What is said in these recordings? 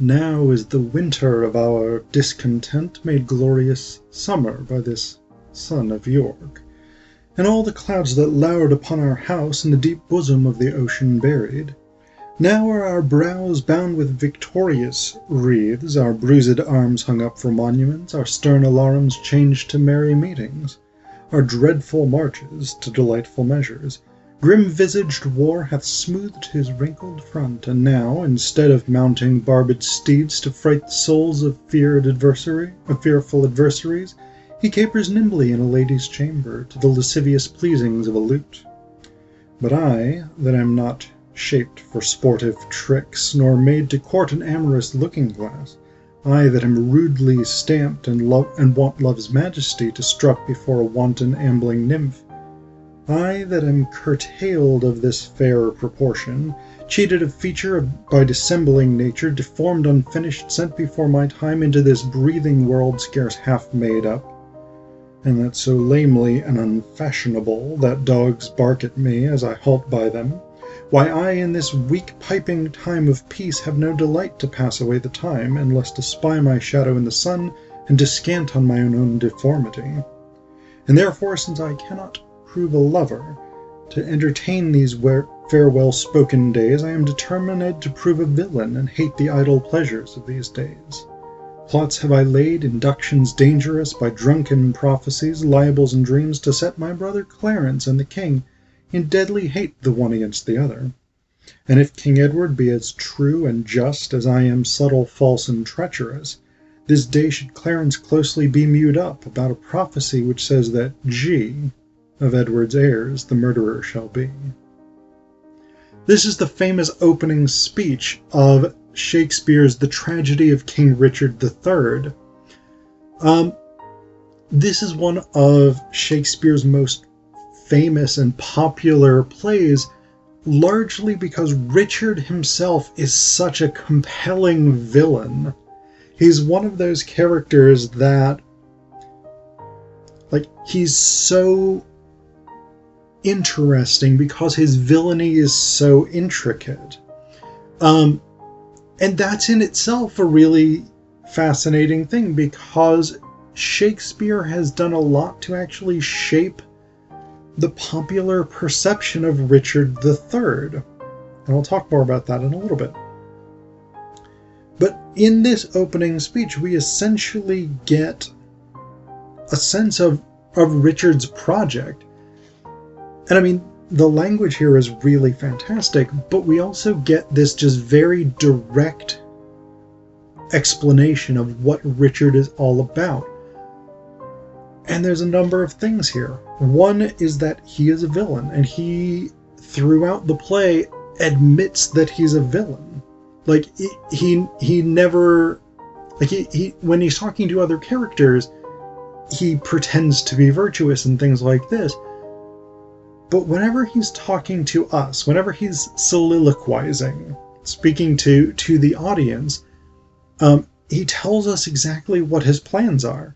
Now is the winter of our discontent made glorious summer by this son of York, and all the clouds that lowered upon our house in the deep bosom of the ocean buried. Now are our brows bound with victorious wreaths, our bruised arms hung up for monuments, our stern alarums changed to merry meetings, our dreadful marches to delightful measures. Grim-visaged war hath smoothed his wrinkled front, and now, instead of mounting barbed steeds to fright the souls of fearful adversaries, he capers nimbly in a lady's chamber to the lascivious pleasings of a lute. But I, that am not shaped for sportive tricks, nor made to court an amorous looking-glass, I that am rudely stamped and want love's majesty to strut before a wanton ambling nymph, I that am curtailed of this fair proportion, cheated of feature by dissembling nature, deformed, unfinished, sent before my time into this breathing world scarce half made up, and that so lamely and unfashionable that dogs bark at me as I halt by them, why I in this weak piping time of peace have no delight to pass away the time, unless to spy my shadow in the sun, and descant on my own deformity. And therefore, since I cannot prove a lover, to entertain these farewell-spoken days, I am determined to prove a villain, and hate the idle pleasures of these days. Plots have I laid, inductions dangerous, by drunken prophecies, libels, and dreams, to set my brother Clarence and the king in deadly hate the one against the other. And if King Edward be as true and just as I am subtle, false, and treacherous, this day should Clarence closely be mewed up about a prophecy which says that G, of Edward's heirs, the murderer shall be. This is the famous opening speech of Shakespeare's The Tragedy of King Richard III. This is one of Shakespeare's most famous and popular plays, largely because Richard himself is such a compelling villain. He's one of those characters that, he's so interesting because his villainy is so intricate. And that's in itself a really fascinating thing, because Shakespeare has done a lot to actually shape the popular perception of Richard III. And I'll talk more about that in a little bit. But in this opening speech, we essentially get a sense of Richard's project. And I mean, the language here is really fantastic, but we also get this just very direct explanation of what Richard is all about. And there's a number of things here. One is that he is a villain, and he, throughout the play, admits that he's a villain. He never, when he's talking to other characters, he pretends to be virtuous and things like this. But whenever he's talking to us, whenever he's soliloquizing, speaking to the audience, he tells us exactly what his plans are.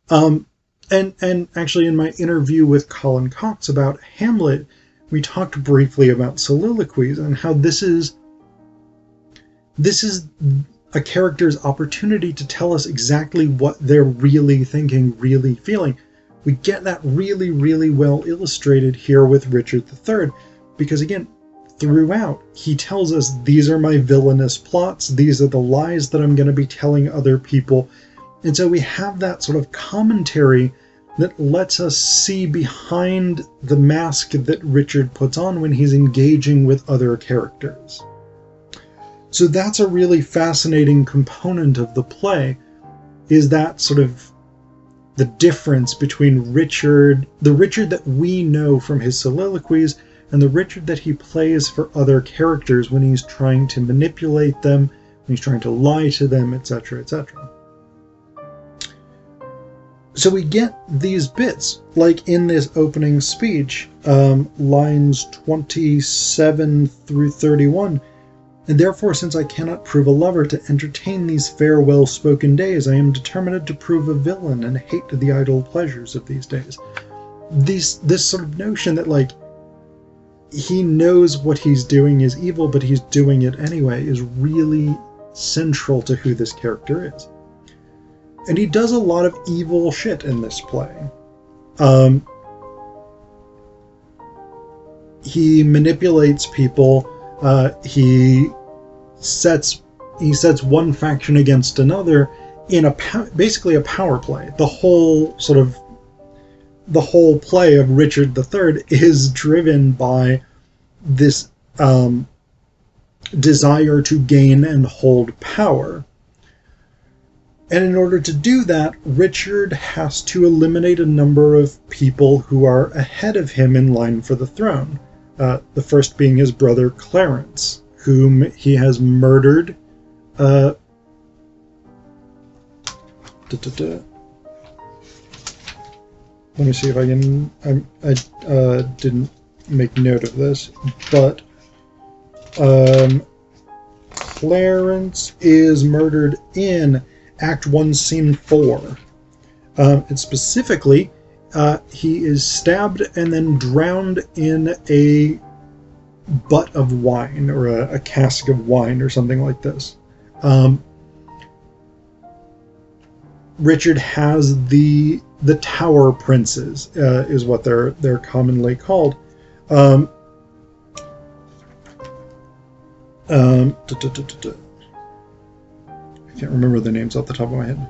And actually in my interview with Colin Cox about Hamlet, we talked briefly about soliloquies and how this is a character's opportunity to tell us exactly what they're really thinking, really feeling. We get that really, really well illustrated here with Richard III, because again, throughout, he tells us these are my villainous plots, these are the lies that I'm going to be telling other people. And so we have that sort of commentary that lets us see behind the mask that Richard puts on when he's engaging with other characters. So that's a really fascinating component of the play, is that sort of the difference between the Richard that we know from his soliloquies, and the Richard that he plays for other characters when he's trying to manipulate them, when he's trying to lie to them, etc., etc. So we get these bits, like in this opening speech, lines 27 through 31, and therefore, since I cannot prove a lover to entertain these fair well-spoken days, I am determined to prove a villain and hate the idle pleasures of these days. This sort of notion that, he knows what he's doing is evil, but he's doing it anyway, is really central to who this character is. And he does a lot of evil shit in this play. He manipulates people. He sets one faction against another in basically a power play. The whole play of Richard III is driven by this desire to gain and hold power. And in order to do that, Richard has to eliminate a number of people who are ahead of him in line for the throne. The first being his brother Clarence, whom he has murdered. Let me see if I can... I didn't make note of this, but Clarence is murdered in Act 1, Scene 4. And specifically, he is stabbed and then drowned in a butt of wine, or a cask of wine, or something like this. Richard has the Tower Princes, is what they're commonly called. I can't remember the names off the top of my head.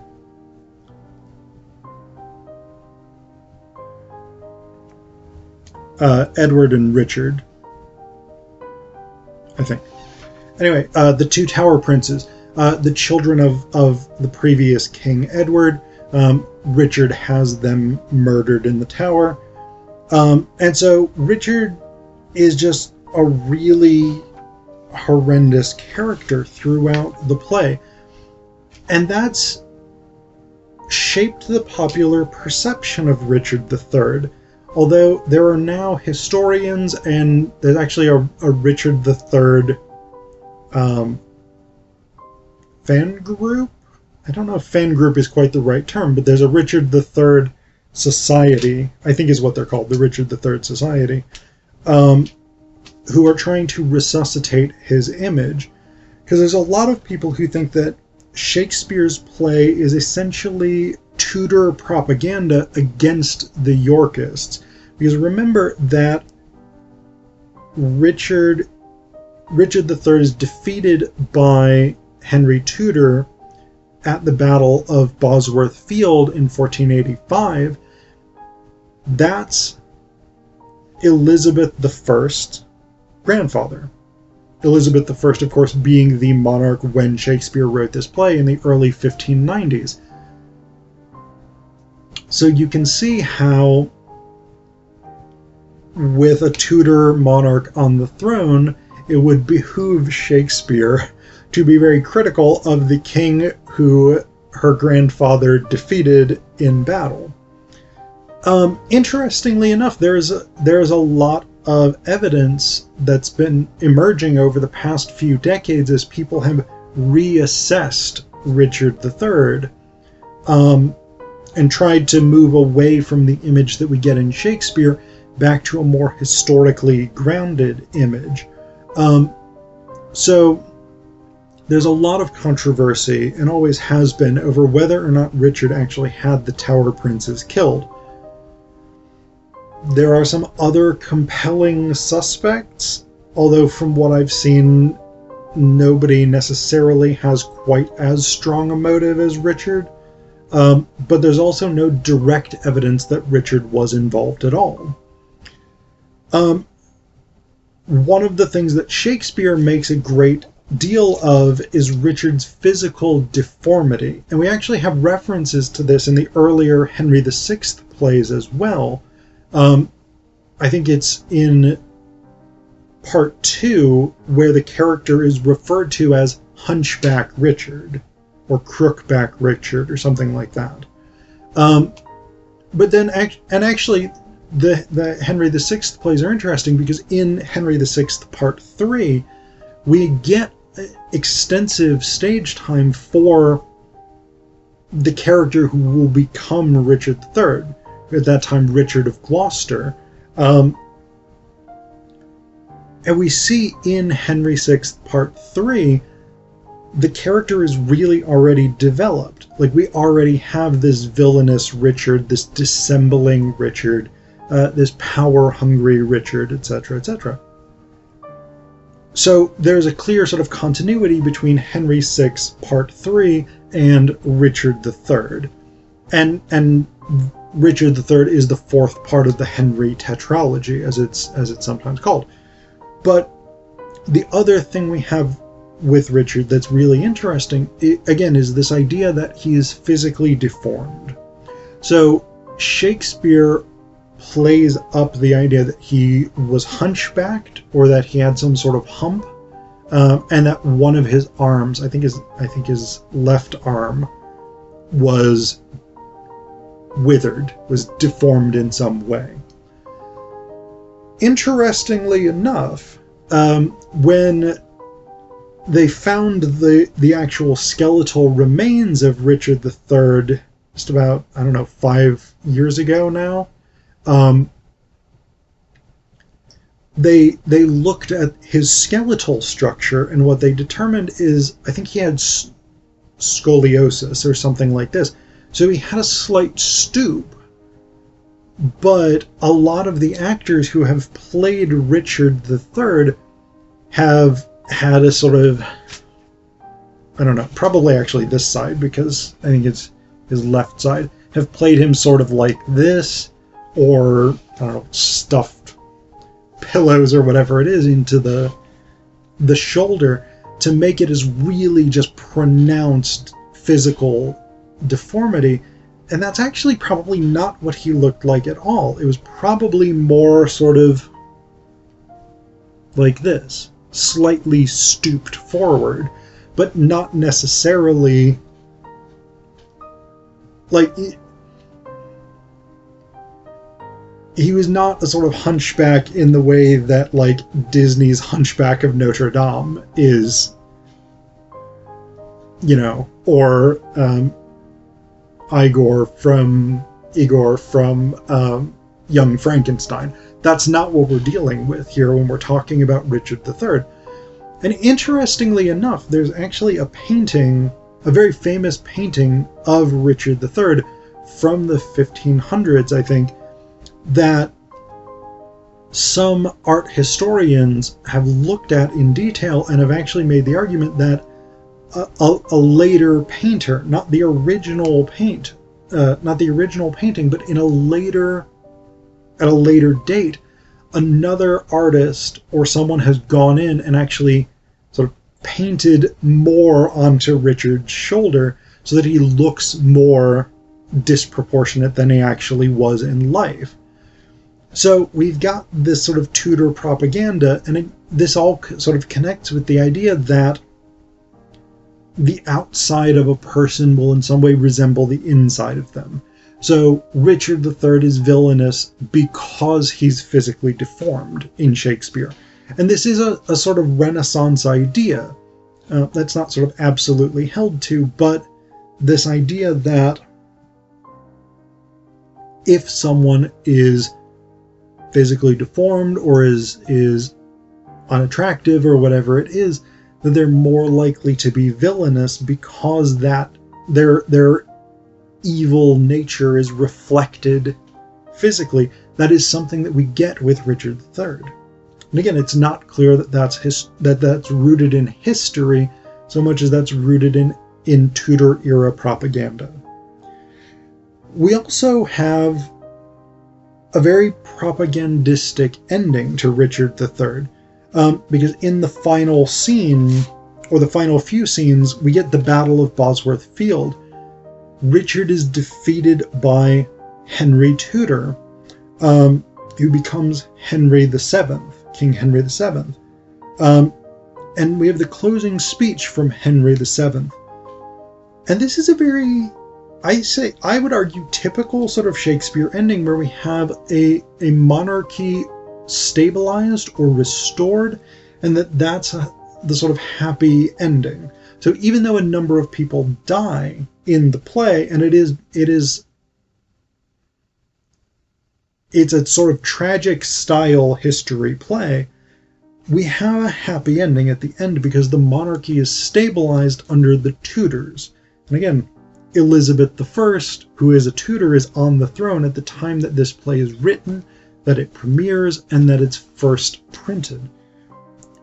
Edward and Richard, I think. Anyway, the two Tower Princes, the children of the previous King Edward. Richard has them murdered in the Tower. And so Richard is just a really horrendous character throughout the play. And that's shaped the popular perception of Richard III. Although there are now historians, and there's actually a Richard III fan group. I don't know if fan group is quite the right term, but there's a Richard III Society, I think is what they're called, the Richard III Society, who are trying to resuscitate his image. Because there's a lot of people who think that Shakespeare's play is essentially Tudor propaganda against the Yorkists. Because remember that Richard III is defeated by Henry Tudor at the Battle of Bosworth Field in 1485. That's Elizabeth I's grandfather. Elizabeth I, of course, being the monarch when Shakespeare wrote this play in the early 1590s. So you can see how, with a Tudor monarch on the throne, it would behoove Shakespeare to be very critical of the king who her grandfather defeated in battle. Interestingly enough, there's a lot of evidence that's been emerging over the past few decades as people have reassessed Richard III and tried to move away from the image that we get in Shakespeare back to a more historically grounded image. So there's a lot of controversy, and always has been, over whether or not Richard actually had the Tower Princes killed. There are some other compelling suspects, although from what I've seen, nobody necessarily has quite as strong a motive as Richard. But there's also no direct evidence that Richard was involved at all. One of the things that Shakespeare makes a great deal of is Richard's physical deformity. And we actually have references to this in the earlier Henry VI plays as well. I think it's in part 2 where the character is referred to as Hunchback Richard or Crookback Richard or something like that. But then, actually, the Henry VI plays are interesting because in Henry VI part 3, we get extensive stage time for the character who will become Richard III, at that time Richard of Gloucester. And we see in Henry VI part 3 the character is really already developed. Like, we already have this villainous Richard, this dissembling Richard, this power-hungry Richard, etc., etc. So there's a clear sort of continuity between Henry VI Part 3 and Richard III. And Richard III is the fourth part of the Henry tetralogy, as it's sometimes called. But the other thing we have with Richard that's really interesting, again, is this idea that he is physically deformed. So Shakespeare plays up the idea that he was hunchbacked, or that he had some sort of hump, and that one of his arms, I think his left arm, was withered, was deformed in some way. Interestingly enough, when they found the actual skeletal remains of Richard III just about, 5 years ago now, they looked at his skeletal structure, and what they determined is, I think he had scoliosis or something like this. So he had a slight stoop, but a lot of the actors who have played Richard III have had a sort of, probably actually this side, because I think it's his left side, have played him sort of like this, or, stuffed pillows or whatever it is into the shoulder to make it as really just pronounced physical deformity. And that's actually probably not what he looked like at all. It was probably more sort of like this, slightly stooped forward, but not necessarily like he was not a sort of hunchback in the way that, like, Disney's Hunchback of Notre Dame is, or Igor from Young Frankenstein. That's not what we're dealing with here when we're talking about Richard III. And interestingly enough, there's actually a painting, a very famous painting of Richard III from the 1500s, I think, that some art historians have looked at in detail and have actually made the argument that a later painter, not the original painting, but at a later date, another artist or someone has gone in and actually sort of painted more onto Richard's shoulder so that he looks more disproportionate than he actually was in life. So we've got this sort of Tudor propaganda, and this all sort of connects with the idea that the outside of a person will in some way resemble the inside of them. So Richard III is villainous because he's physically deformed in Shakespeare. And this is a sort of Renaissance idea that's not sort of absolutely held to, but this idea that if someone is physically deformed or is unattractive or whatever it is, that they're more likely to be villainous because that their evil nature is reflected physically. That is something that we get with Richard III. And again, it's not clear that that's rooted in history so much as that's rooted in Tudor era propaganda. We also have a very propagandistic ending to Richard III, because in the final scene, or the final few scenes, we get the Battle of Bosworth Field. Richard is defeated by Henry Tudor, who becomes Henry VII, King Henry VII. And we have the closing speech from Henry VII. And this is a very, I would argue, typical sort of Shakespeare ending where we have a monarchy stabilized or restored, and that's the sort of happy ending. So even though a number of people die in the play, and it's a sort of tragic style history play, we have a happy ending at the end because the monarchy is stabilized under the Tudors. And again, Elizabeth I, who is a Tudor, is on the throne at the time that this play is written, that it premieres, and that it's first printed.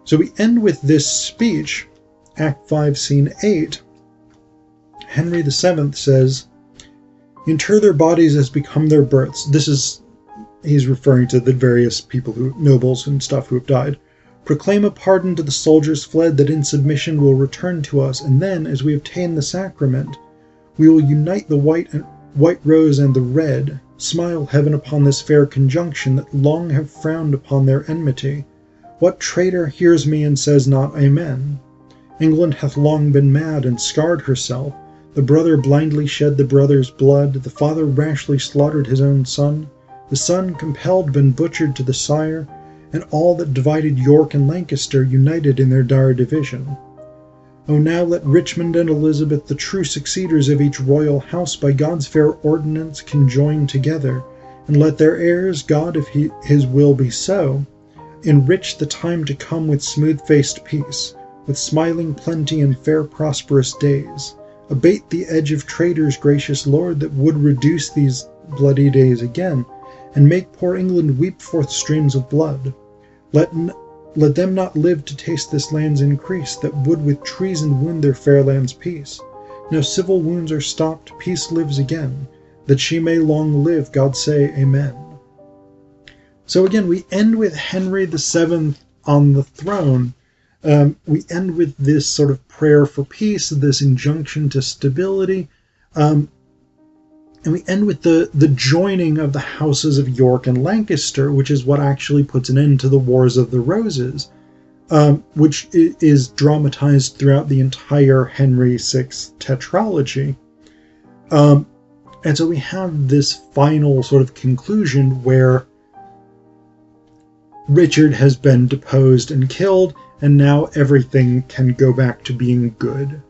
So we end with this speech, Act 5, Scene 8. Henry VII says, "Inter their bodies as become their births." He's referring to the various people, nobles and stuff, who have died. "Proclaim a pardon to the soldiers fled, that in submission will return to us, and then, as we obtain the sacrament, we will unite the white rose and the red. Smile, heaven, upon this fair conjunction, that long have frowned upon their enmity. What traitor hears me and says not Amen? England hath long been mad and scarred herself. The brother blindly shed the brother's blood, the father rashly slaughtered his own son, the son compelled been butchered to the sire, and all that divided York and Lancaster united in their dire division. O now let Richmond and Elizabeth, the true succeeders of each royal house, by God's fair ordinance conjoin together, and let their heirs, God, if his will be so, enrich the time to come with smooth-faced peace, with smiling plenty and fair prosperous days. Abate the edge of traitors, gracious Lord, that would reduce these bloody days again, and make poor England weep forth streams of blood. Let them not live to taste this land's increase, that would with treason wound their fair land's peace. Now civil wounds are stopped, peace lives again, that she may long live, God say Amen. So again, we end with Henry VII on the throne. We end with this sort of prayer for peace, this injunction to stability, and we end with the joining of the houses of York and Lancaster, which is what actually puts an end to the Wars of the Roses, which is dramatized throughout the entire Henry VI tetralogy. And so we have this final sort of conclusion where Richard has been deposed and killed, and now everything can go back to being good.